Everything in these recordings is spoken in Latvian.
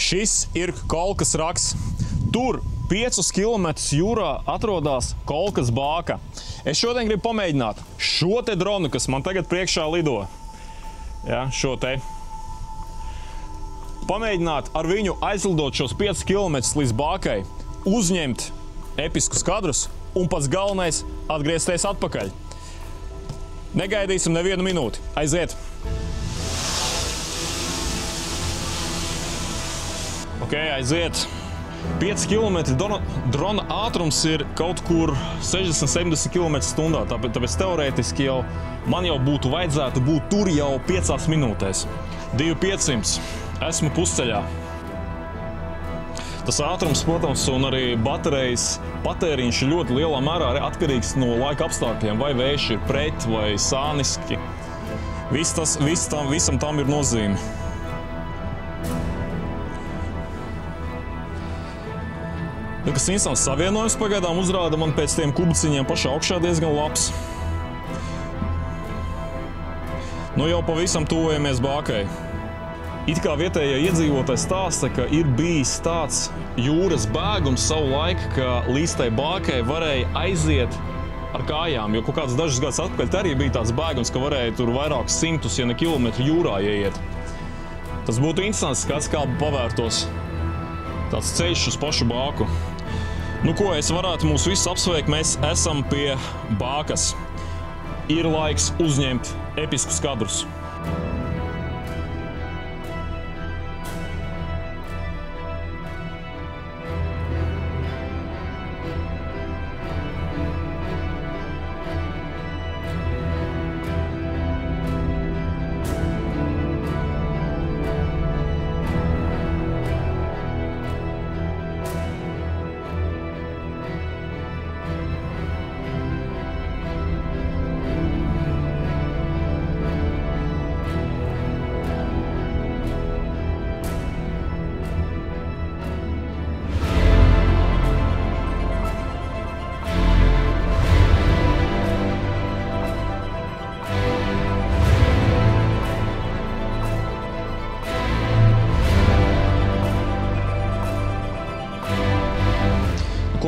Šis ir Kolkas raks. Tur 5 km jūrā atrodas Kolkas bāka. Es šodien gribu pamēģināt šo te dronu, kas man tagad priekšā lido. Ja, šo te. Pamēģināt ar viņu aizlidot šos 5 km līdz bākai, uzņemt episkus kadrus un pats galvenais atgriezties atpakaļ. Negaidīsim nevienu minūti. Aiziet! Ok, aiziet. 5 km drona ātrums ir kaut kur 60-70 km/h, tāpēc teorētiski jau man jau būtu vajadzētu būt tur jau 5 minūtēs. 2500. Esmu pusceļā. Tas ātrums, protams, un arī baterijas patēriņš ir ļoti lielā mērā atkarīgs no laika apstākļiem, vai vējš ir pret vai sāniski. Visam tam ir nozīme. Kas instants savienojums pagaidām uzrāda man pēc tiem kubuciņiem pašā augšā diezgan labs. Nu jau pavisam tuvojamies bākai. It kā vietējie iedzīvotāji stāsta, ka ir bijis tāds jūras bēgums savu laiku, ka līdz tai bākai varēja aiziet ar kājām, jo kaut kāds dažus gadus atpakaļ arī bija tāds bēgums, ka varēja tur vairākus simtus, ja ne kilometru jūrā ieiet. Tas būtu interesants skats, kā pavērtos tāds ceļš uz pašu bāku. Nu ko, es varētu mūs visus apsveikt, mēs esam pie bākas. Ir laiks uzņemt episkus kadrus.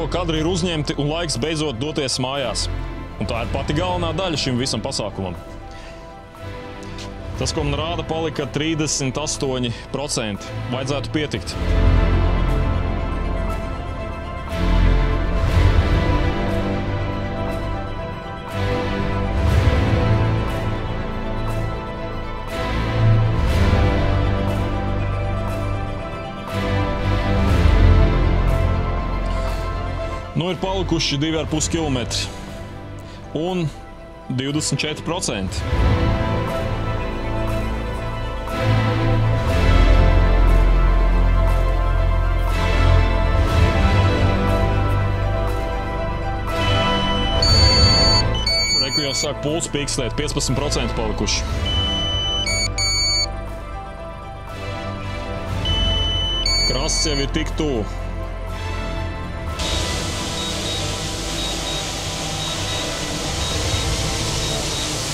Kadri ir uzņemti un laiks beidzot doties mājās. Un tā ir pati galvenā daļa šim visam pasākumam. Tas, ko man rāda, palika 38%. Vajadzētu pietikt. Nu ir palikuši 2,5 km un 24%. Reku jau sāk pulss pīkstēt, 15% palikuši. Krasts jau ir tik tuvu.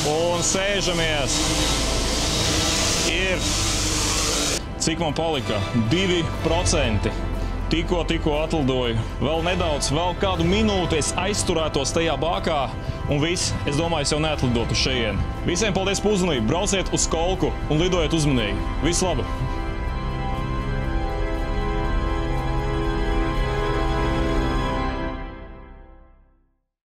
Un sēžamies. Ir. Cik man palika? 2%. Tikko atlidoju. Vēl nedaudz, vēl kādu minūti es aizturētos tajā bākā. Un viss, es domāju, es jau neatlidotu šeit. Visiem paldies par uzmanību. Brauciet uz Kolku un lidojiet uzmanīgi. Viss labi!